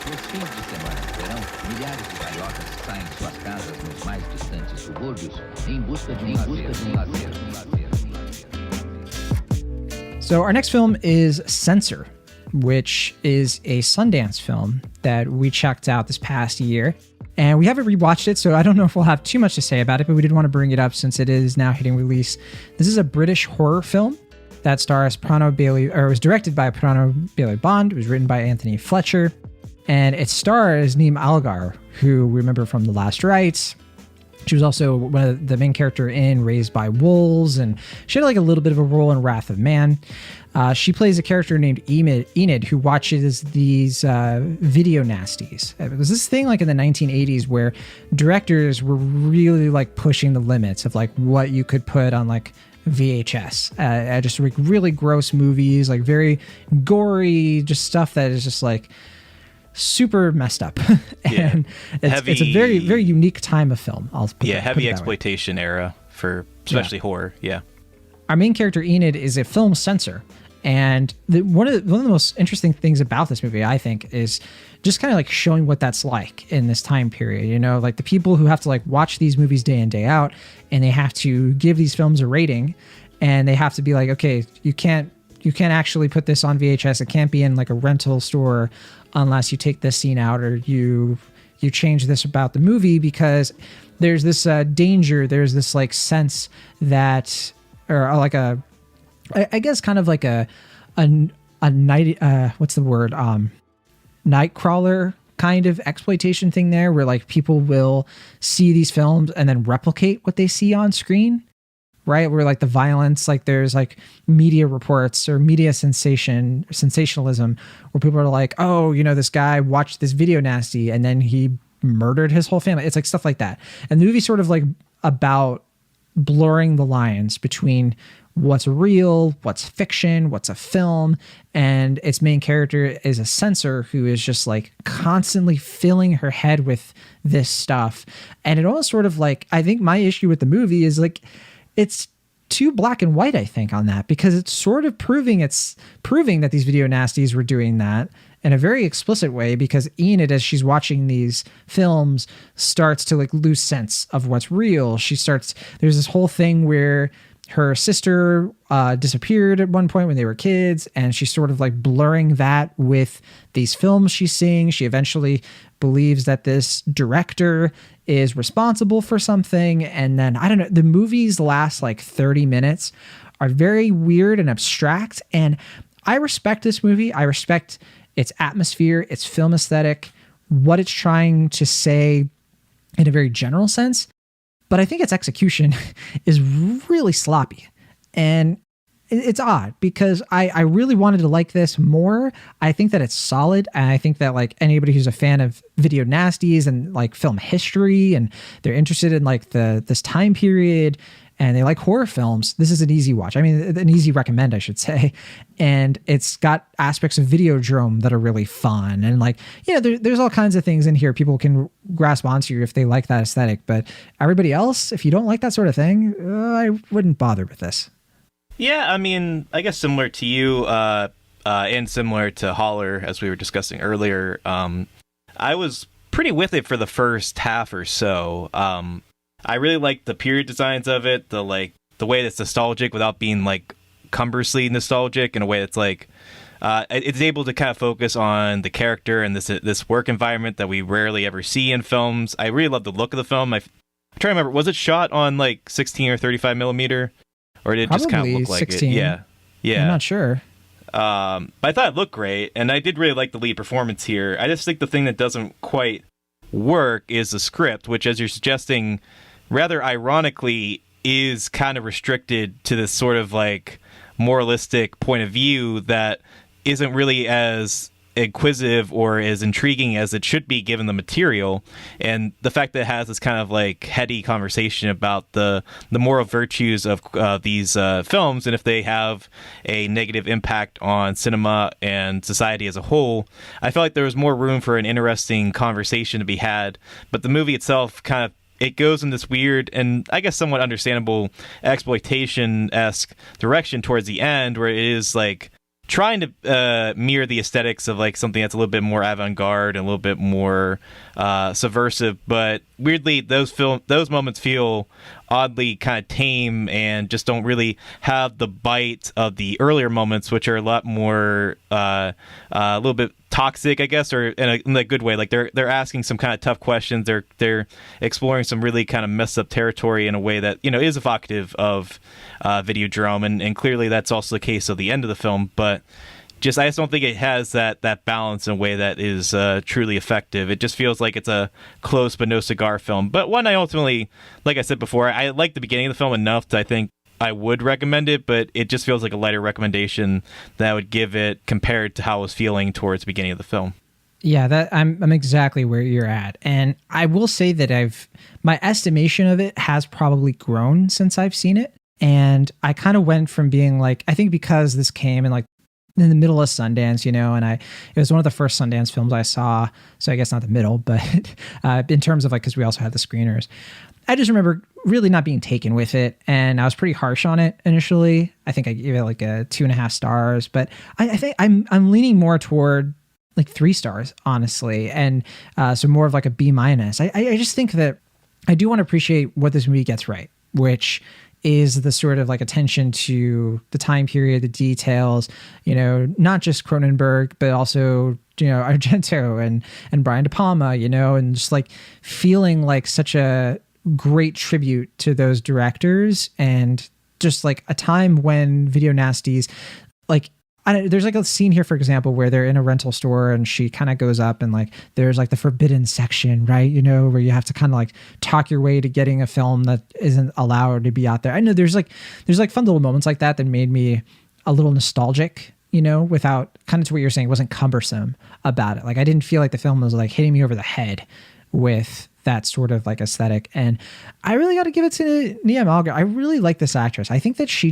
Nos fins de semana de verão, milhares de cariocas saem de suas casas nos mais distantes subúrbios em busca de um lazer. So our next film is Censor, which is a Sundance film that we checked out this past year. And we haven't rewatched it, so I don't know if we'll have too much to say about it, but we did want to bring it up since it is now hitting release. This is a British horror film that stars it was directed by Prano Bailey-Bond. It was written by Anthony Fletcher. And it stars Niamh Algar, who we remember from The Last Rites. She was also one of the main character in Raised by Wolves, and she had like a little bit of a role in Wrath of Man. She plays a character named Enid, who watches these video nasties. It was this thing like in the 1980s where directors were really like pushing the limits of like what you could put on like VHS. Just like really gross movies, like very gory, just stuff that is just like super messed up. And it's a very, very unique time of film. Heavy exploitation era for especially horror. Yeah. Our main character Enid is a film censor. And one of the most interesting things about this movie, I think, is just kind of like showing what that's like in this time period. You know, like the people who have to like watch these movies day in, day out, and they have to give these films a rating, and they have to be like, okay, you can't actually put this on VHS. It can't be in like a rental store unless you take this scene out or you change this about the movie, because there's this danger. There's this like sense that, or like I guess kind of like a night, what's the word? Nightcrawler kind of exploitation thing there, where like people will see these films and then replicate what they see on screen, right? Where like the violence, like there's like media reports or media sensationalism where people are like, oh, you know, this guy watched this video nasty and then he murdered his whole family. It's like stuff like that. And the movie's sort of like about blurring the lines between what's real, what's fiction, what's a film. And its main character is a censor who is just like constantly filling her head with this stuff. And it almost sort of like, I think my issue with the movie is like, it's too black and white, I think, on that, because it's sort of proving that these video nasties were doing that in a very explicit way, because Enid, as she's watching these films, starts to like lose sense of what's real. There's this whole thing where her sister disappeared at one point when they were kids, and she's sort of like blurring that with these films she's seeing. She eventually believes that this director is responsible for something. And then, I don't know, the movie's last like 30 minutes are very weird and abstract. And I respect this movie. I respect its atmosphere, its film aesthetic, what it's trying to say in a very general sense. But I think its execution is really sloppy. And it's odd because I really wanted to like this more. I think that it's solid. And I think that like anybody who's a fan of video nasties and like film history, and they're interested in like this time period, and they like horror films, this is an easy watch. I mean, an easy recommend, I should say. And it's got aspects of Videodrome that are really fun. And like, you know, there's all kinds of things in here people can grasp onto if they like that aesthetic. But everybody else, if you don't like that sort of thing, I wouldn't bother with this. Yeah, I mean, I guess similar to you and similar to Holler, as we were discussing earlier, I was pretty with it for the first half or so. I really like the period designs of it, the way that's nostalgic without being like cumbrously nostalgic, in a way that's like it's able to kind of focus on the character and this work environment that we rarely ever see in films. I really love the look of the film. I'm trying to remember, was it shot on like 16 or 35 millimeter, or did it just kind of look like 16. it? Yeah. I'm not sure. But I thought it looked great, and I did really like the lead performance here. I just think the thing that doesn't quite work is the script, which, as you're suggesting, rather ironically, is kind of restricted to this sort of like moralistic point of view that isn't really as inquisitive or as intriguing as it should be given the material. And the fact that it has this kind of like heady conversation about the moral virtues of these films, and if they have a negative impact on cinema and society as a whole, I felt like there was more room for an interesting conversation to be had. But the movie itself kind of, it goes in this weird and I guess somewhat understandable exploitation-esque direction towards the end, where it is like trying to mirror the aesthetics of like something that's a little bit more avant-garde and a little bit more subversive, but weirdly those moments feel oddly kind of tame and just don't really have the bite of the earlier moments, which are a lot more a little bit toxic, I guess, or in a good way. Like they're asking some kind of tough questions. They're exploring some really kind of messed up territory in a way that, you know, is evocative of Videodrome, and clearly that's also the case of the end of the film. But I just don't think it has that balance in a way that is truly effective. It just feels like it's a close but no cigar film. But one I ultimately, like I said before, I like the beginning of the film enough that I think I would recommend it, but it just feels like a lighter recommendation that I would give it compared to how I was feeling towards the beginning of the film. Yeah, that I'm exactly where you're at. And I will say that my estimation of it has probably grown since I've seen it. And I kind of went from being like, I think because this came in the middle of Sundance, you know, and it was one of the first Sundance films I saw. So I guess not the middle, but in terms of like, because we also had the screeners. I just remember really not being taken with it, and I was pretty harsh on it initially. I think I gave it like a 2.5 stars, but I think I'm leaning more toward like 3 stars, honestly, and so more of like a B-. I just think that I do want to appreciate what this movie gets right, which is the sort of like attention to the time period, the details, you know, not just Cronenberg, but also, you know, Argento and Brian De Palma, you know, and just like feeling like such a great tribute to those directors, and just like a time when video nasties, like there's like a scene here, for example, where they're in a rental store and she kind of goes up and like there's like the forbidden section, right? You know, where you have to kind of like talk your way to getting a film that isn't allowed to be out there. I know there's like fun little moments like that made me a little nostalgic, you know, without, kind of to what you're saying, wasn't cumbersome about it. Like I didn't feel like the film was like hitting me over the head with that sort of like aesthetic. And I really got to give it to Niamh Algar. I really like this actress. I think that she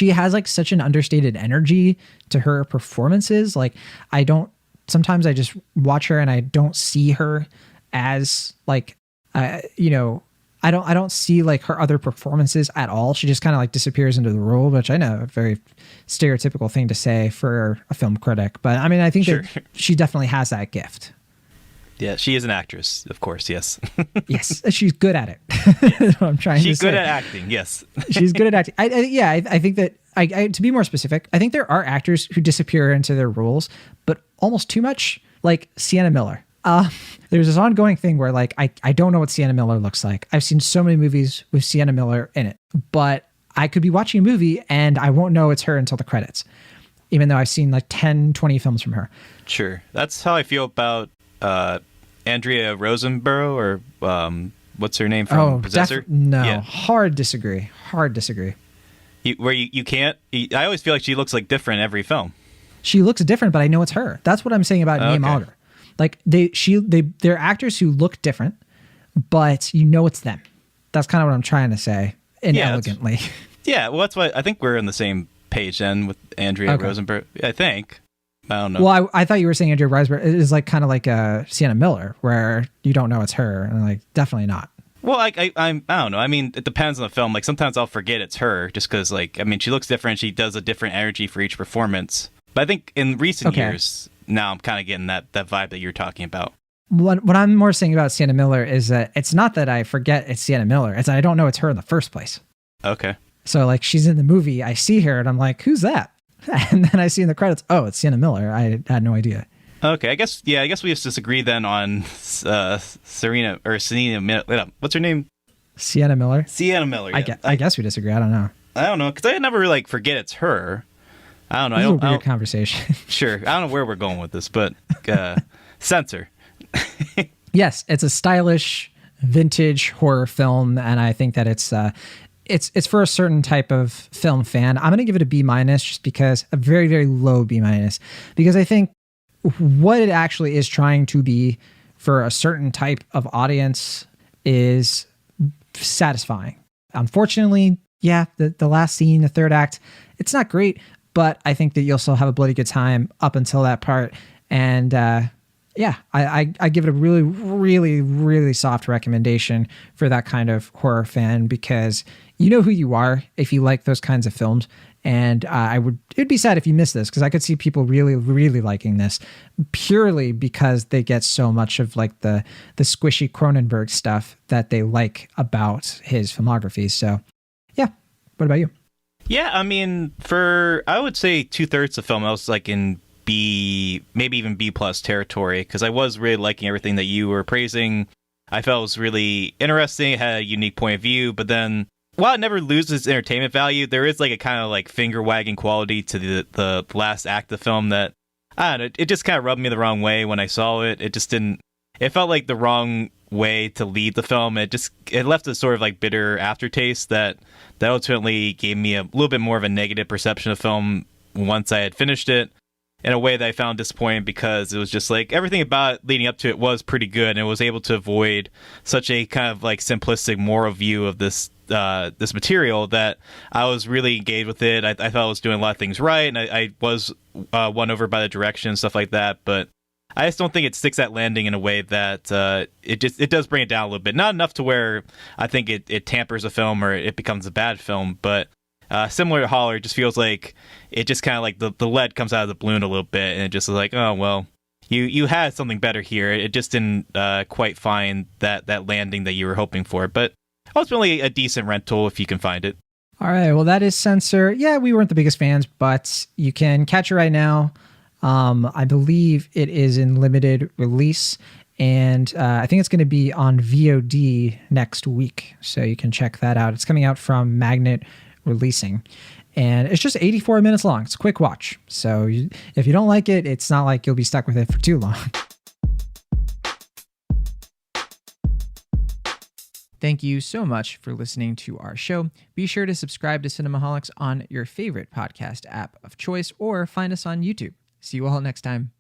has like such an understated energy to her performances. Like sometimes I just watch her and I don't see her as like, you know, I don't see like her other performances at all. She just kind of like disappears into the role, which I know a very stereotypical thing to say for a film critic. But I mean, I think Sure. that she definitely has that gift. Yeah, she is an actress, of course, yes. Yes, she's good at it. That's what I'm trying to say. She's good at acting, yes. She's good at acting. I think that, to be more specific, I think there are actors who disappear into their roles, but almost too much, like Sienna Miller. There's this ongoing thing where like I don't know what Sienna Miller looks like. I've seen so many movies with Sienna Miller in it, but I could be watching a movie and I won't know it's her until the credits, even though I've seen like 10, 20 films from her. Sure. That's how I feel about Andrea Rosenborough, or what's her name from Possessor? No, yeah. Hard disagree. You can't. I always feel like she looks like different every film. She looks different, but I know it's her. That's what I'm saying about Niamh Algar. Like they're actors who look different, but you know it's them. That's kind of what I'm trying to say inelegantly. Yeah, well, that's what I think we're on the same page then with Andrea Rosenberg. I think. I don't know. Well, I thought you were saying Andrea Riseborough is like kind of like a Sienna Miller, where you don't know it's her, and like definitely not. Well, I don't know. I mean, it depends on the film. Like sometimes I'll forget it's her just because, like, I mean, she looks different. She does a different energy for each performance. But I think in recent years, now I'm kind of getting that vibe that you're talking about. What I'm more saying about Sienna Miller is that it's not that I forget it's Sienna Miller. It's that I don't know it's her in the first place. Okay. So like she's in the movie, I see her, and I'm like, who's that? And then I see in the credits, oh, it's Sienna Miller. I had no idea. Okay, I guess we just disagree then on Serena. What's her name? Sienna Miller. Sienna Miller. Yeah. I guess we disagree. I don't know. I don't know, because I never really like forget it's her. I don't know. This is a weird conversation. Sure. I don't know where we're going with this, but Censor. Yes, it's a stylish vintage horror film, and I think that it's for a certain type of film fan. I'm going to give it a B- just because a very, very low B-, because I think what it actually is trying to be for a certain type of audience is satisfying. Unfortunately, yeah, the last scene, the third act, it's not great, but I think that you'll still have a bloody good time up until that part. And I give it a really, really, really soft recommendation for that kind of horror fan, because you know who you are if you like those kinds of films, And it'd be sad if you missed this, because I could see people really, really liking this purely because they get so much of like the squishy Cronenberg stuff that they like about his filmography. So yeah. What about you? Yeah, I mean, I would say 2/3 of film, I was like in B, maybe even B plus territory, because I was really liking everything that you were praising. I felt it was really interesting. It had a unique point of view, but then while it never loses entertainment value, there is like a kind of like finger wagging quality to the last act of the film that, I don't know, it just kind of rubbed me the wrong way when I saw it. It just didn't, it felt like the wrong way to lead the film. It left a sort of like bitter aftertaste that ultimately gave me a little bit more of a negative perception of film once I had finished it, in a way that I found disappointing, because it was just like everything about it leading up to it was pretty good, and it was able to avoid such a kind of like simplistic moral view of this material that I was really engaged with it. I thought I was doing a lot of things right, and I was won over by the direction and stuff like that, but I just don't think it sticks that landing in a way that it does bring it down a little bit. Not enough to where I think it tampers a film or it becomes a bad film, but similar to Holler, it just feels like it just kind of like the lead comes out of the balloon a little bit, and it just is like, oh, well, you had something better here. It just didn't quite find that landing that you were hoping for, but ultimately a decent rental if you can find it. All right, well, that is Censor. Yeah, we weren't the biggest fans, but you can catch it right now. I believe it is in limited release, and I think it's going to be on VOD next week, so you can check that out. It's coming out from Magnet Releasing, and it's just 84 minutes long. It's a quick watch, so if you don't like it, it's not like you'll be stuck with it for too long. Thank you so much for listening to our show. Be sure to subscribe to Cinemaholics on your favorite podcast app of choice, or find us on YouTube. See you all next time.